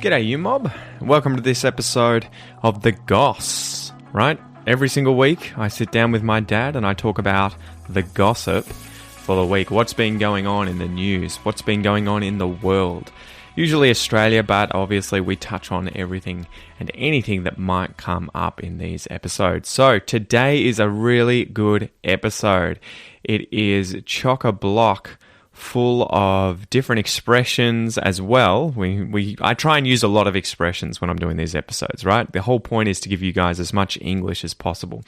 G'day you mob, welcome to this episode of the Goss, right? Every single week I sit down with my dad and I talk about the gossip for the week. What's been going on in the news, what's been going on in the world. Usually Australia, but obviously we touch on everything and anything that might come up in these episodes. So today is a really good episode. It is chock-a-block full of different expressions as well. I try and use a lot of expressions when I'm doing these episodes, right? The whole point is to give you guys as much English as possible.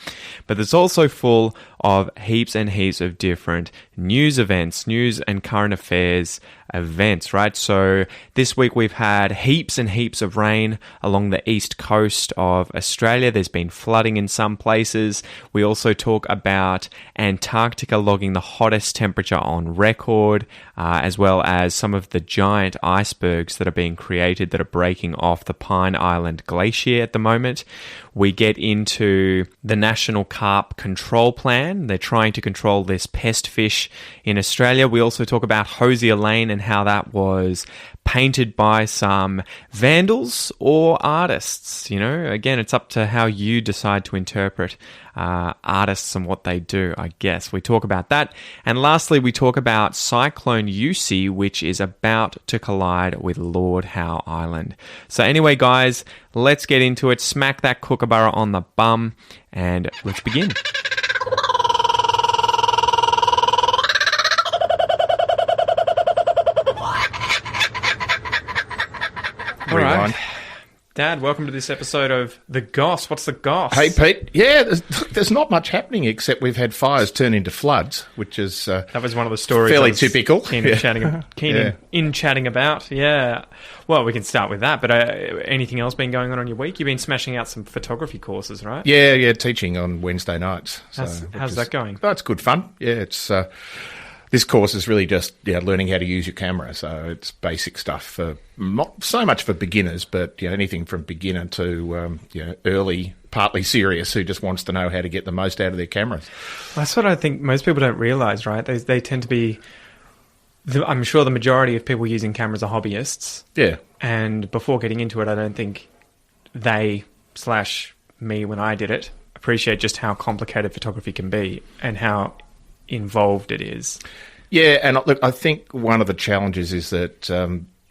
But it's also full of heaps and heaps of different news events, news and current affairs events, right? So this week we've had heaps and heaps of rain along the east coast of Australia. There's been flooding in some places. We also talk about Antarctica logging the hottest temperature on record, as well as some of the giant icebergs that are being created that are breaking off the Pine Island Glacier at the moment. We get into the National Carp Control Plan. They're trying to control this pest fish in Australia. We also talk about Hosier Lane and how that was painted by some vandals or artists. You know, again, it's up to how you decide to interpret artists and what they do, I guess. We talk about that. And lastly, we talk about Cyclone Usi, which is about to collide with Lord Howe Island. So anyway, guys, let's get into it. Smack that kookaburra on the bum and let's begin. All right. Dad, welcome to this episode of The Goss. What's The Goss? Hey, Pete. Yeah, there's not much happening except we've had fires turn into floods, which is that was one of the stories fairly typical. Keen in chatting about. Yeah. Well, we can start with that. But anything else been going on your week? You've been smashing out some photography courses, right? Yeah, teaching on Wednesday nights. How's that going? Oh, it's good fun. Yeah, it's... This course is really just learning how to use your camera, so it's basic stuff for not so much for beginners, but anything from beginner to early, partly serious, who just wants to know how to get the most out of their cameras. That's what I think most people don't realise, right? They tend to be. I'm sure the majority of people using cameras are hobbyists. Yeah. And before getting into it, I don't think they/me when I did it appreciate just how complicated photography can be and how involved it is. Yeah, and look, I think one of the challenges is that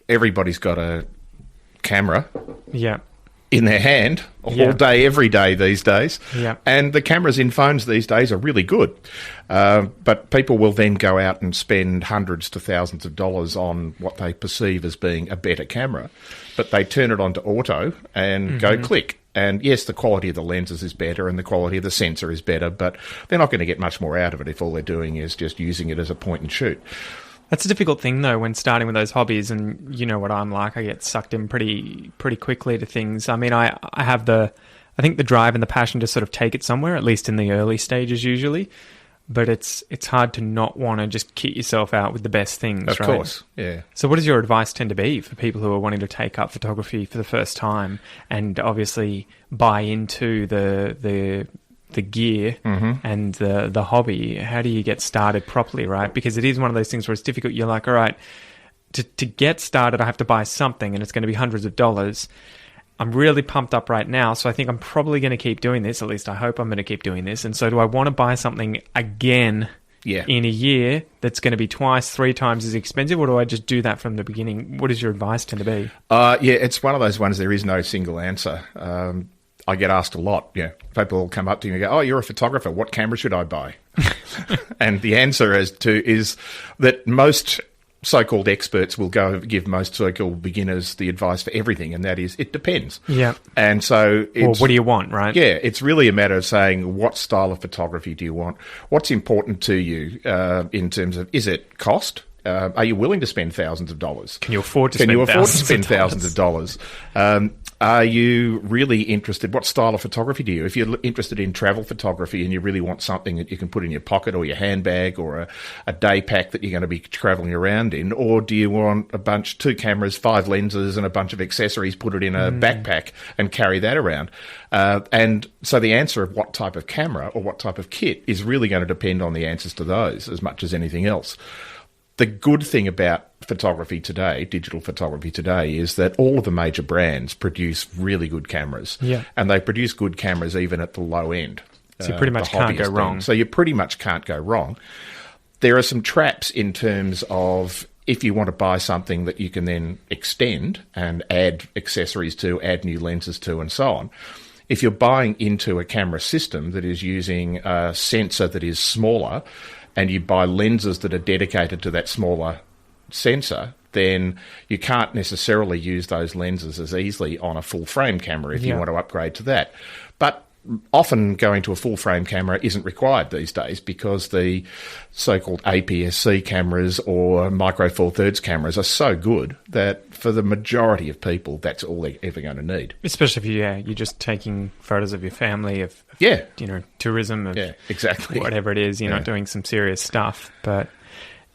everybody's got a camera in their hand all day, every day these days. Yeah. And the cameras in phones these days are really good. But people will then go out and spend hundreds to thousands of dollars on what they perceive as being a better camera. But they turn it onto auto and go click. And yes, the quality of the lenses is better and the quality of the sensor is better, but they're not going to get much more out of it if all they're doing is just using it as a point and shoot. That's a difficult thing, though, when starting with those hobbies, and you know what I'm like. I get sucked in pretty quickly to things. I mean, I have I think the drive and the passion to sort of take it somewhere, at least in the early stages usually. But it's hard to not want to just kit yourself out with the best things, right? Of course, yeah. So what does your advice tend to be for people who are wanting to take up photography for the first time and obviously buy into the gear and the hobby? How do you get started properly, right? Because it is one of those things where it's difficult. You're like, all right, to get started, I have to buy something and it's going to be hundreds of dollars. I'm really pumped up right now, so I think I'm probably going to keep doing this. At least I hope I'm going to keep doing this. And so do I want to buy something again in a year that's going to be twice, 3 times as expensive, or do I just do that from the beginning? What does your advice tend to be? It's one of those ones there is no single answer. I get asked a lot. People will come up to you and go, "Oh, you're a photographer. What camera should I buy?" And the answer is that most so-called experts will give most so-called beginners the advice for everything, and that is, it depends. Yeah. And so what do you want, right? Yeah, it's really a matter of saying, what style of photography do you want? What's important to you in terms of, is it cost? Are you willing to spend thousands of dollars? Can you afford to spend thousands of dollars? Are you really interested? What style of photography do you? If you're interested in travel photography and you really want something that you can put in your pocket or your handbag or a day pack that you're going to be traveling around in, or do you want 2 cameras, 5 lenses and a bunch of accessories, put it in a backpack and carry that around? And so the answer of what type of camera or what type of kit is really going to depend on the answers to those as much as anything else. The good thing about photography today, digital photography today, is that all of the major brands produce really good cameras. Yeah. And they produce good cameras even at the low end. So you pretty much can't go wrong. So you pretty much can't go wrong. There are some traps in terms of if you want to buy something that you can then extend and add accessories to, add new lenses to, and so on. If you're buying into a camera system that is using a sensor that is smaller and you buy lenses that are dedicated to that smaller sensor, then you can't necessarily use those lenses as easily on a full-frame camera if you want to upgrade to that. But often going to a full-frame camera isn't required these days because the so-called APS-C cameras or Micro Four Thirds cameras are so good that for the majority of people, that's all they're ever going to need. Especially if you're just taking photos of your family, of tourism, of exactly. whatever it is, you're not doing some serious stuff. But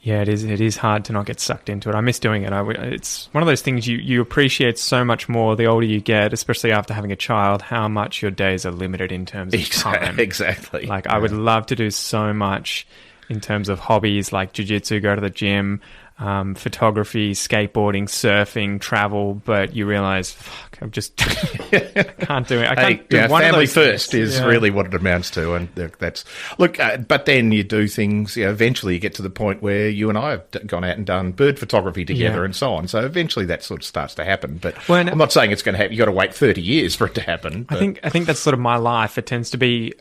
yeah, it is hard to not get sucked into it. I miss doing it. It's one of those things you appreciate so much more the older you get, especially after having a child, how much your days are limited in terms of time. Exactly. Like, I would love to do so much in terms of hobbies like jiu-jitsu, go to the gym, photography, skateboarding, surfing, travel, but you realise, fuck, I just can't do it. I can't do one family of those first things. is really what it amounts to, and that's but then you do things. Eventually, you get to the point where you and I have gone out and done bird photography together, and so on. So eventually, that sort of starts to happen. But I'm not saying it's going to happen. You got to wait 30 years for it to happen. But I think that's sort of my life. It tends to be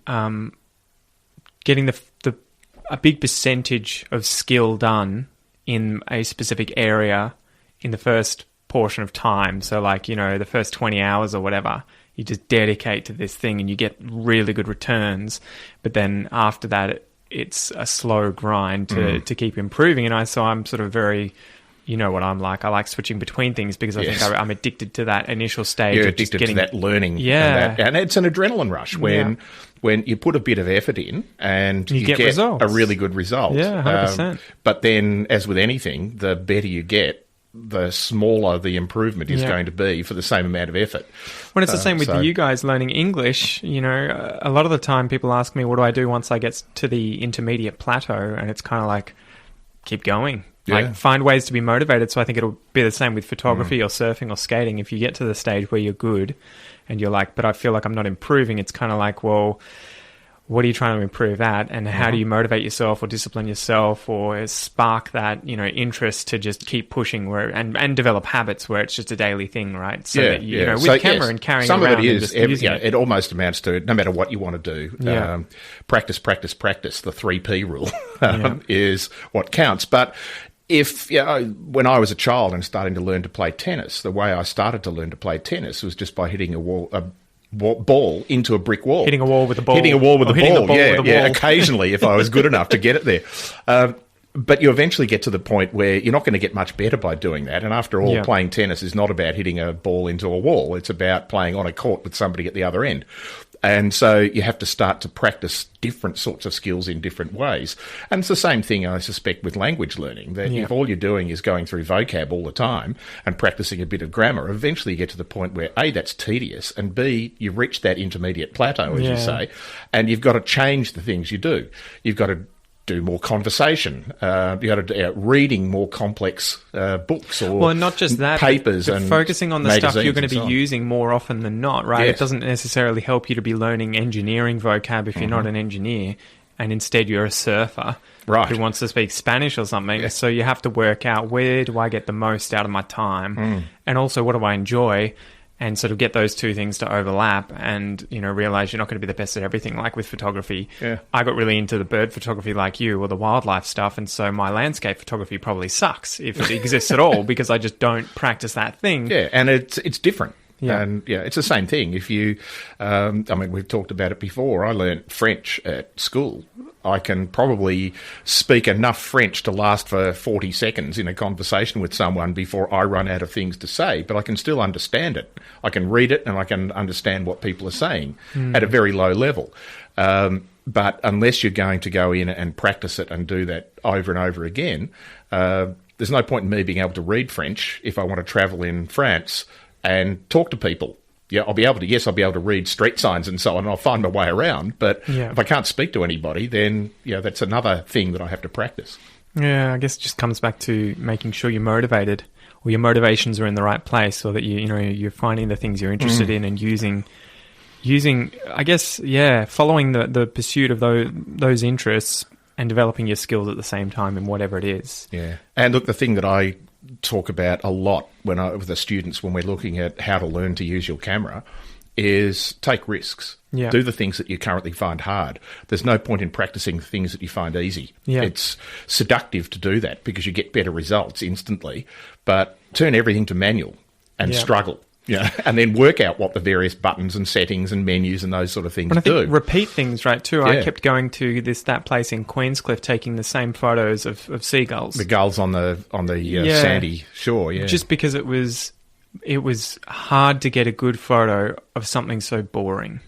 getting a big percentage of skill done in a specific area in the first portion of time. So like, the first 20 hours or whatever, you just dedicate to this thing and you get really good returns. But then after that, it's a slow grind to keep improving. And so I'm sort of very, you know what I'm like. I like switching between things because I think I'm addicted to that initial stage. You're of just addicted to that learning. Yeah. And it's an adrenaline rush when you put a bit of effort in and you get results. A really good result. Yeah, 100%. But then, as with anything, the better you get, the smaller the improvement is going to be for the same amount of effort. Well, it's the same with you guys learning English. A lot of the time people ask me, what do I do once I get to the intermediate plateau? And it's kind of like, keep going. Like, find ways to be motivated. So I think it'll be the same with photography or surfing or skating. If you get to the stage where you're good and you're like, but I feel like I'm not improving, it's kind of like, well, what are you trying to improve at? And how do you motivate yourself or discipline yourself or spark that, interest to just keep pushing and develop habits where it's just a daily thing, right? So that, with camera and carrying some it around of it is, and just using it. It almost amounts to, no matter what you want to do, practice, practice, practice. The 3P rule is what counts. But when I was a child and starting to learn to play tennis, the way I started to learn to play tennis was just by hitting a ball into a brick wall. Hitting a wall with a ball. Hitting a wall with a ball, ball. Occasionally, if I was good enough to get it there. But you eventually get to the point where you're not going to get much better by doing that. And after all, playing tennis is not about hitting a ball into a wall. It's about playing on a court with somebody at the other end. And so you have to start to practice different sorts of skills in different ways. And it's the same thing, I suspect, with language learning, that if all you're doing is going through vocab all the time and practicing a bit of grammar, eventually you get to the point where, A, that's tedious, and B, you've reached that intermediate plateau, as you say, and you've got to change the things you do. You've got to do more conversation. You got to reading more complex books or not just that, papers, but and focusing on the stuff you're going to be so using more often than not, right? It doesn't necessarily help you to be learning engineering vocab if you're not an engineer, and instead you're a surfer who wants to speak Spanish or something. So you have to work out, where do I get the most out of my time, and also what do I enjoy, and sort of get those two things to overlap and, realize you're not going to be the best at everything. Like with photography, I got really into the bird photography like you, or the wildlife stuff. And so my landscape photography probably sucks if it exists at all, because I just don't practice that thing. Yeah, and it's different. Yeah. And it's the same thing. If you, we've talked about it before. I learnt French at school. I can probably speak enough French to last for 40 seconds in a conversation with someone before I run out of things to say, but I can still understand it. I can read it and I can understand what people are saying at a very low level. But unless you're going to go in and practice it and do that over and over again, there's no point in me being able to read French if I want to travel in France and talk to people. I'll be able to read street signs and so on, and I'll find my way around. But if I can't speak to anybody, then that's another thing that I have to practice. Yeah, I guess it just comes back to making sure you're motivated, or your motivations are in the right place, or that you're finding the things you're interested in and using, I guess, following the pursuit of those interests and developing your skills at the same time in whatever it is. Yeah. And look, the thing that I talk about a lot with the students when we're looking at how to learn to use your camera is take risks. Yeah. Do the things that you currently find hard. There's no point in practicing things that you find easy. Yeah. It's seductive to do that because you get better results instantly, but turn everything to manual and struggle. Yeah, and then work out what the various buttons and settings and menus and those sort of things and I do. think repeat things, right, too. Yeah. I kept going to that place in Queenscliff, taking the same photos of seagulls. The gulls on the sandy shore, yeah. Just because it was hard to get a good photo of something so boring.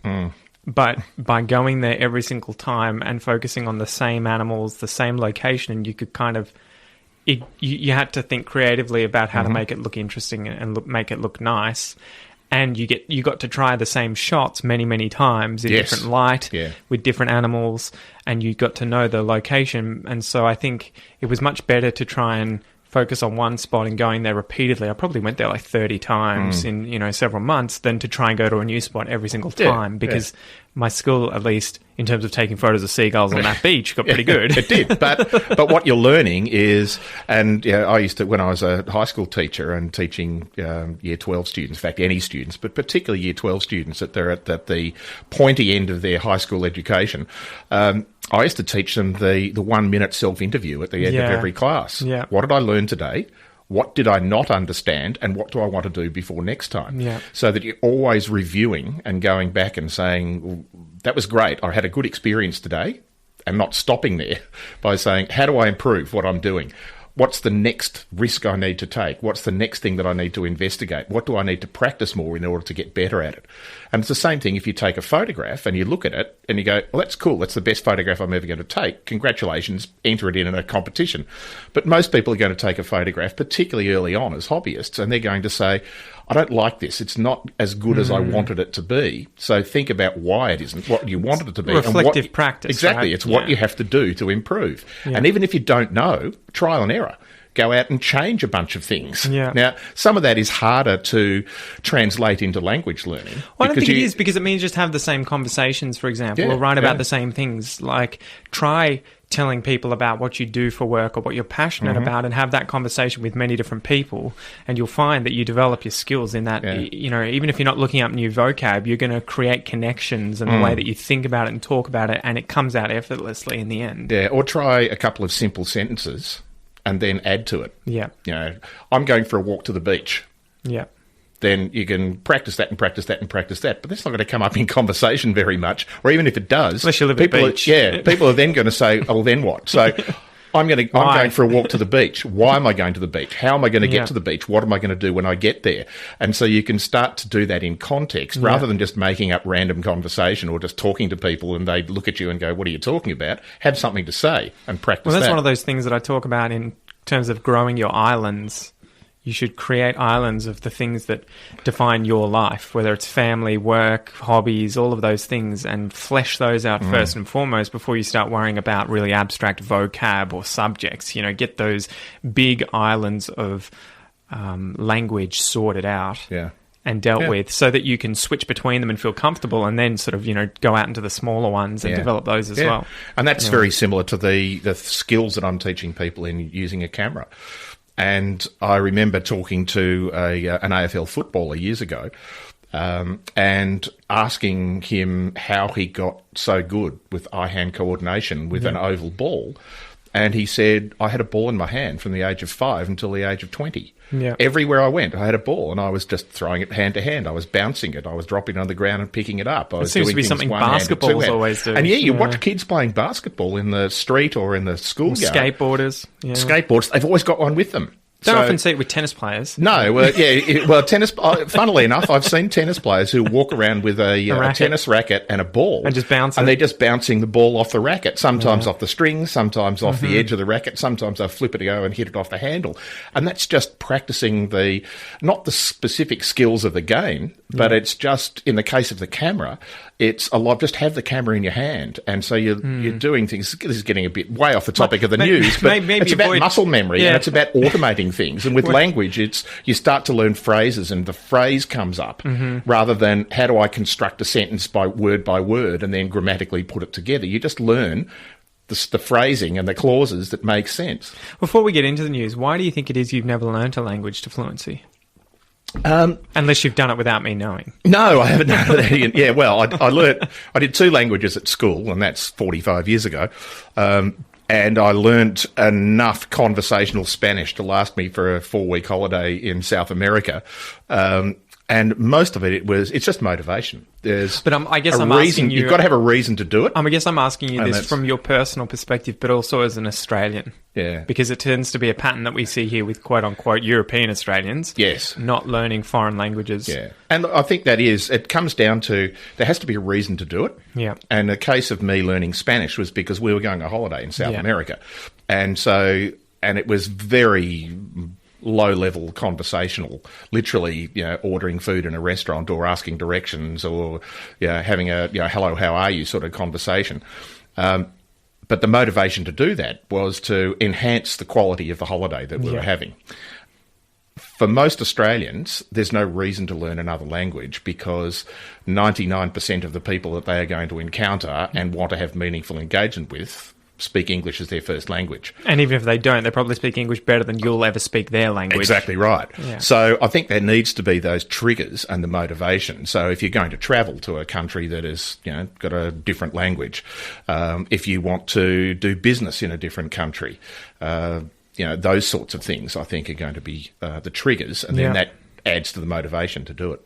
But by going there every single time and focusing on the same animals, the same location, you could kind of... You had to think creatively about how to make it look interesting and make it look nice, and you got to try the same shots many, many times in different light with different animals, and you got to know the location. And so I think it was much better to try and focus on one spot and going there repeatedly. I probably went there like 30 times in several months than to try and go to a new spot every single time because my skill, at least in terms of taking photos of seagulls on that beach, got pretty good. It did, but what you're learning is, and I used to, when I was a high school teacher and teaching year 12 students, in fact any students, but particularly year 12 students that they're at the pointy end of their high school education, I used to teach them the 1 minute self-interview at the end of every class. Yeah. What did I learn today? What did I not understand? And what do I want to do before next time? Yeah. So that you're always reviewing and going back and saying, well, that was great. I had a good experience today, and not stopping there by saying, how do I improve what I'm doing? What's the next risk I need to take? What's the next thing that I need to investigate? What do I need to practice more in order to get better at it? And it's the same thing if you take a photograph and you look at it and you go, well, that's cool. That's the best photograph I'm ever going to take. Congratulations, enter it in a competition. But most people are going to take a photograph, particularly early on as hobbyists, and they're going to say, I don't like this. It's not as good as I wanted it to be. So think about why it isn't what you wanted it to be. Reflective practice. Exactly. Right? It's what you have to do to improve. Yeah. And even if you don't know, trial and error. Go out and change a bunch of things. Yeah. Now, some of that is harder to translate into language learning. Well, I don't think it is, because it means just have the same conversations, for example, or write about the same things. Like, try telling people about what you do for work or what you're passionate about, and have that conversation with many different people, and you'll find that you develop your skills in that. Even if you're not looking up new vocab, you're going to create connections in the way that you think about it and talk about it, and it comes out effortlessly in the end. Yeah, or try a couple of simple sentences and then add to it. Yeah. I'm going for a walk to the beach. Yeah. Then you can practice that and practice that and practice that. But that's not going to come up in conversation very much. Or even if it does, unless you live at the beach. People are then going to say, oh, then what? So I'm going for a walk to the beach. Why am I going to the beach? How am I going to get to the beach? What am I going to do when I get there? And so you can start to do that in context rather than just making up random conversation or just talking to people and they look at you and go, what are you talking about? Have something to say and practice that. Well, that's one of those things that I talk about in terms of growing your islands. You should create islands of the things that define your life, whether it's family, work, hobbies, all of those things, and flesh those out first and foremost before you start worrying about really abstract vocab or subjects. Get those big islands of language sorted out and dealt with, so that you can switch between them and feel comfortable, and then sort of, go out into the smaller ones and develop those as well. And that's very similar to the skills that I'm teaching people in using a camera. And I remember talking to an AFL footballer years ago and asking him how he got so good with eye-hand coordination with an oval ball. And he said, I had a ball in my hand from the age of 5 until the age of 20. Yeah. Everywhere I went, I had a ball, and I was just throwing it hand to hand. I was bouncing it. I was dropping it on the ground and picking it up. It seems to be something basketballs always do. And you watch kids playing basketball in the street or in the schoolyard. Skateboarders. Skateboards, they've always got one with them. Don't often see it with tennis players. No, tennis. Funnily enough, I've seen tennis players who walk around with a tennis racket and a ball, and just bounce it. And they're just bouncing the ball off the racket. Sometimes off the string, sometimes off the edge of the racket. Sometimes they flip it to go and hit it off the handle. And that's just practicing not the specific skills of the game, but it's just in the case of the camera. It's a lot. Just have the camera in your hand, and so you're doing things. This is getting a bit way off the topic of the news, but it's about muscle memory and it's about automating things. And with language, you start to learn phrases, and the phrase comes up rather than how do I construct a sentence by word and then grammatically put it together. You just learn the phrasing and the clauses that make sense. Before we get into the news, why do you think it is you've never learnt a language to fluency? Unless you've done it without me knowing. No, I haven't done it. Yeah, well, I did 2 languages at school, and that's 45 years ago. And I learnt enough conversational Spanish to last me for a 4-week holiday in South America. And most of it's just motivation. I guess I'm asking you... You've got to have a reason to do it. I guess I'm asking you this from your personal perspective, but also as an Australian. Yeah. Because it tends to be a pattern that we see here with quote-unquote European Australians. Yes. Not learning foreign languages. Yeah. And I think it comes down to there has to be a reason to do it. Yeah. And the case of me learning Spanish was because we were going on holiday in South America. And it was very low-level conversational, literally, ordering food in a restaurant or asking directions or having a hello, how are you sort of conversation. But the motivation to do that was to enhance the quality of the holiday that we were having. For most Australians, there's no reason to learn another language because 99% of the people that they are going to encounter and want to have meaningful engagement with speak English as their first language. And even if they don't, they probably speak English better than you'll ever speak their language. Exactly right. Yeah. So I think there needs to be those triggers and the motivation. So if you're going to travel to a country that has got a different language, if you want to do business in a different country, those sorts of things I think are going to be the triggers, and then that adds to the motivation to do it.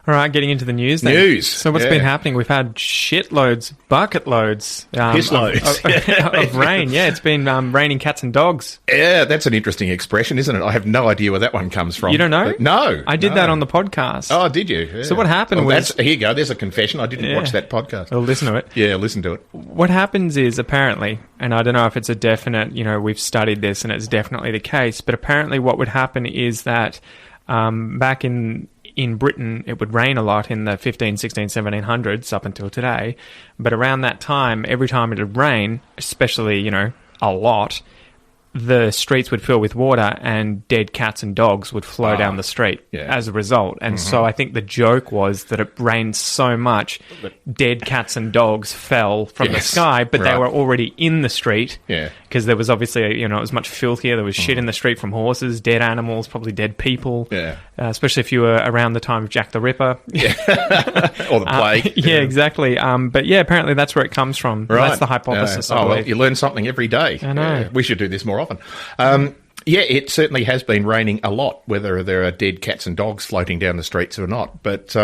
All right, getting into the news then. So what's been happening? We've had shitloads, bucket loads, piss loads of rain. Yeah, it's been raining cats and dogs. Yeah, that's an interesting expression, isn't it? I have no idea where that one comes from. You don't know? No. I did that on the podcast. Oh, did you? Yeah. So what happened was... Here you go, there's a confession. I didn't watch that podcast. Well, listen to it. Yeah, listen to it. What happens is, apparently, and I don't know if it's a definite, we've studied this and it's definitely the case, but apparently what would happen is that back in Britain, it would rain a lot in the 15, 16, 1700s up until today. But around that time, every time it would rain, especially, a lot, the streets would fill with water and dead cats and dogs would flow down the street as a result. And so I think the joke was that it rained so much, dead cats and dogs fell from the sky, but they were already in the street because there was obviously, it was much filthier. There was shit in the street from horses, dead animals, probably dead people, especially if you were around the time of Jack the Ripper. Or the plague. Exactly. But apparently that's where it comes from. Right. That's the hypothesis. You learn something every day. I know. We should do this more often. It certainly has been raining a lot, whether there are dead cats and dogs floating down the streets or not. But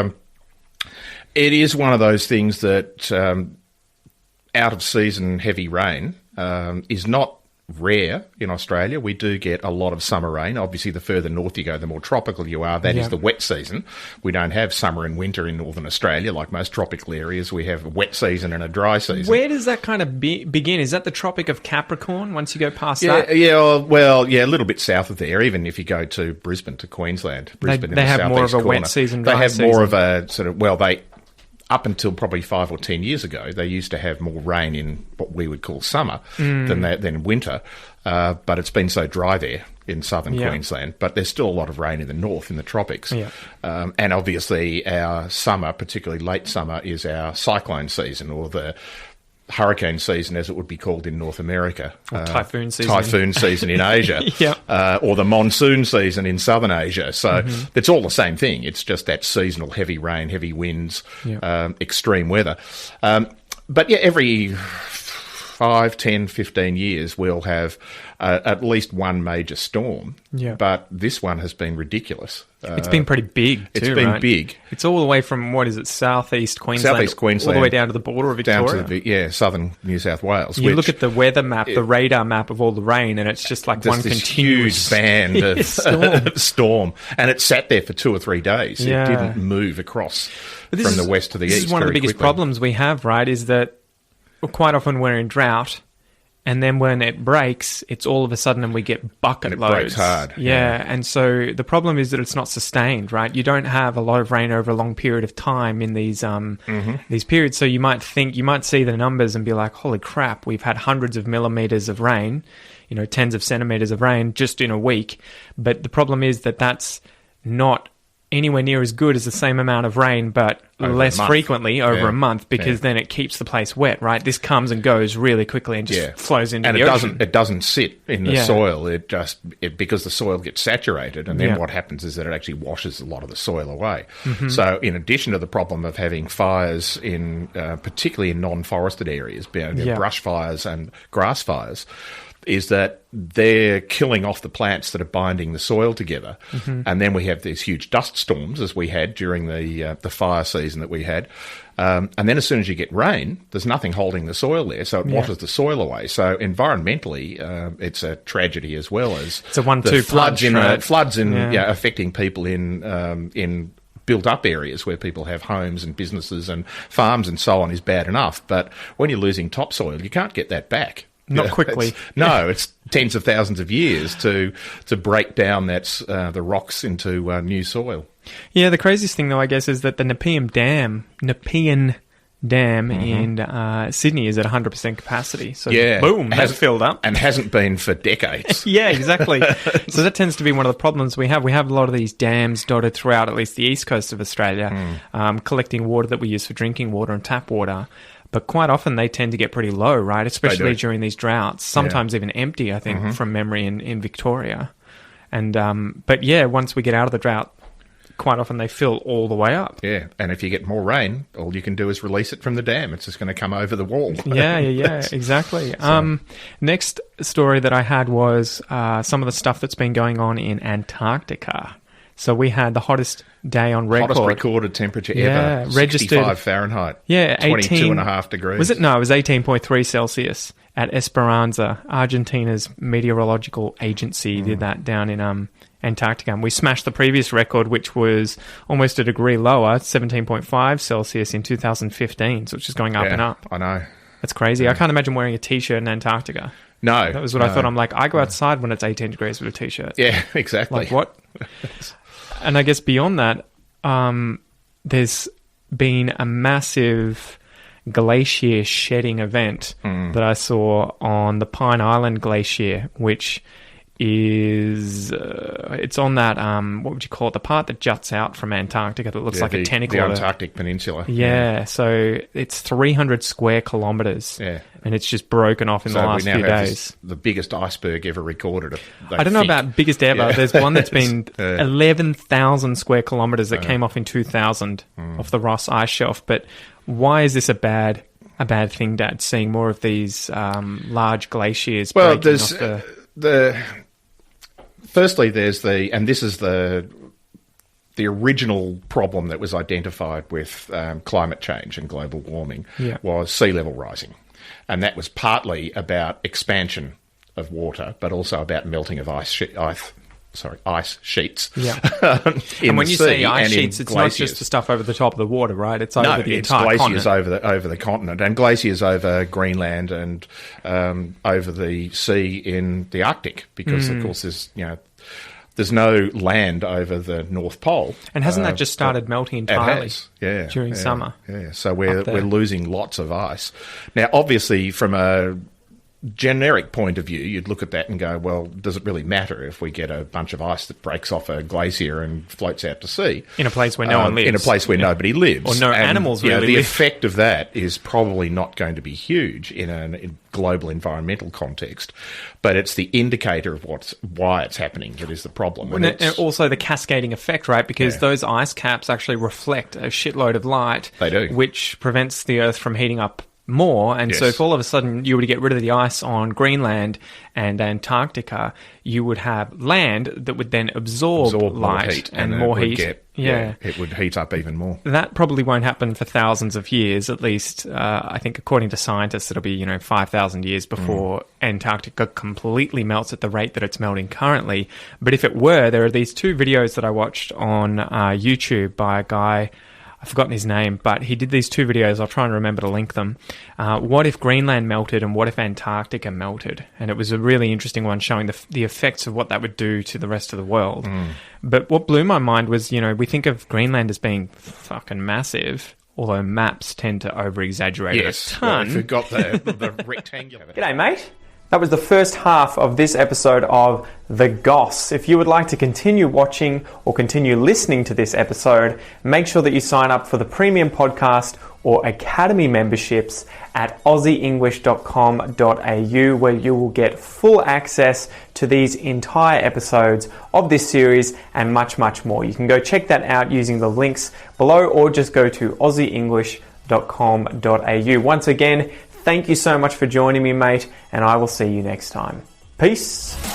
it is one of those things that out-of-season heavy rain is not rare in Australia. We do get a lot of summer rain. Obviously, the further north you go, the more tropical you are. That is the wet season. We don't have summer and winter in northern Australia like most tropical areas. We have a wet season and a dry season. Where does that kind of begin? Is that the Tropic of Capricorn once you go past that? Yeah, a little bit south of there, even if you go to Brisbane, to Queensland. They have more of a wet season, dry season. They have more of a sort of, up until probably 5 or 10 years ago, they used to have more rain in what we would call summer than winter. But it's been so dry there in southern Queensland. But there's still a lot of rain in the north, in the tropics. Yeah. And obviously our summer, particularly late summer, is our cyclone season, or the hurricane season, as it would be called in North America. Typhoon season. Typhoon season in Asia. Or the monsoon season in southern Asia. So it's all the same thing. It's just that seasonal heavy rain, heavy winds, extreme weather. But every 5, 10, 15 years, we'll have at least one major storm. Yeah. But this one has been ridiculous. It's been pretty big, too, It's been right? big. It's all the way from, southeast Queensland, all the way down to the border of Victoria. Down to southern New South Wales. You look at the weather map, the radar map of all the rain, and it's just like one continuous huge band of storm. And it sat there for 2 or 3 days. Yeah. It didn't move across from the west to the east. This is one of the biggest problems we have, right, is that quite often we're in drought, and then when it breaks, it's all of a sudden and we get bucket loads. It breaks hard. Yeah, and so the problem is that it's not sustained, right? You don't have a lot of rain over a long period of time in these periods, so you might see the numbers and be like, holy crap, we've had hundreds of millimeters of rain, tens of centimeters of rain just in a week, but the problem is that that's not anywhere near as good as the same amount of rain, but less frequently over a month, because then it keeps the place wet, right? This comes and goes really quickly and just flows into the ocean. It doesn't sit in the soil. It because the soil gets saturated, and then what happens is that it actually washes a lot of the soil away. Mm-hmm. So in addition to the problem of having fires in particularly in non-forested areas, brush fires and grass fires, is that they're killing off the plants that are binding the soil together. Mm-hmm. And then we have these huge dust storms, as we had during the fire season that we had. And then as soon as you get rain, there's nothing holding the soil there, so it washes the soil away. So environmentally, it's a tragedy as well as it's a 1-2 floods affecting people in built-up areas where people have homes and businesses and farms and so on is bad enough. But when you're losing topsoil, you can't get that back. Not quickly. It's tens of thousands of years to break down the rocks into new soil. Yeah, the craziest thing, though, I guess, is that the Nepean Dam in Sydney is at 100% capacity. So, boom, that's filled up. And hasn't been for decades. Yeah, exactly. So that tends to be one of the problems we have. We have a lot of these dams dotted throughout at least the east coast of Australia, collecting water that we use for drinking water and tap water. But quite often they tend to get pretty low, right? Especially during these droughts. Sometimes even empty, I think, from memory in Victoria. And but once we get out of the drought, quite often they fill all the way up. Yeah, and if you get more rain, all you can do is release it from the dam. It's just going to come over the wall. Yeah, exactly. So. Next story that I had was some of the stuff that's been going on in Antarctica. So we had the hottest day on record. Hottest recorded temperature ever. Registered 65 Fahrenheit. Yeah, 22.5 degrees. Was it? No, it was 18.3 Celsius at Esperanza. Argentina's meteorological agency did that down in Antarctica. And we smashed the previous record, which was almost a degree lower, 17.5 Celsius in 2015. So it's just going up and up. I know. That's crazy. I can't imagine wearing a T-shirt in Antarctica. No. That was what I thought. I'm like, I go outside when it's 18 degrees with a T-shirt. Yeah, exactly. Like, what? And I guess beyond that, there's been a massive glacier shedding event that I saw on the Pine Island Glacier, which is it's on that what would you call it, the part that juts out from Antarctica that looks like a tentacle, the Antarctic Peninsula. So it's 300 square kilometers, and it's just broken off in the last few days. The biggest iceberg ever recorded. I don't know about biggest ever. There's one that's been 11,000 square kilometers that came off in 2000 off the Ross ice shelf. But why is this a bad thing, Dad, seeing more of these large glaciers breaking off Firstly, this is the original problem that was identified with climate change and global warming was sea level rising. And that was partly about expansion of water, but also about melting of ice sheets. Yeah. And when you say ice sheets, it's not just the stuff over the top of the water, right? It's over the entire continent. over the continent, and glaciers over Greenland and over the sea in the Arctic, because of course there's no land over the North Pole. And hasn't that just started melting entirely? During summer. Yeah, so we're losing lots of ice. Now, obviously, from a generic point of view, you'd look at that and go, well, does it really matter if we get a bunch of ice that breaks off a glacier and floats out to sea? In a place where no one lives. In a place where nobody lives. Or no animals really live. The effect of that is probably not going to be huge in a global environmental context, but it's the indicator of why it's happening that is the problem. And also the cascading effect, right? Because those ice caps actually reflect a shitload of light. They do. Which prevents the Earth from heating up more, and so if all of a sudden you were to get rid of the ice on Greenland and Antarctica, you would have land that would then absorb light heat, and more heat. It would heat up even more. That probably won't happen for thousands of years, at least. I think according to scientists, it'll be 5,000 years before Antarctica completely melts at the rate that it's melting currently. But if it were, there are these two videos that I watched on YouTube by a guy. I've forgotten his name, but he did these two videos. I'll try and remember to link them. What if Greenland melted and what if Antarctica melted? And it was a really interesting one showing the effects of what that would do to the rest of the world. But what blew my mind was, we think of Greenland as being fucking massive, although maps tend to over-exaggerate it a ton. If you've got the rectangular... G'day, mate. That was the first half of this episode of The Goss. If you would like to continue watching or continue listening to this episode, make sure that you sign up for the premium podcast or academy memberships at aussieenglish.com.au, where you will get full access to these entire episodes of this series and much, much more. You can go check that out using the links below or just go to aussieenglish.com.au. Once again, thank you so much for joining me, mate, and I will see you next time. Peace.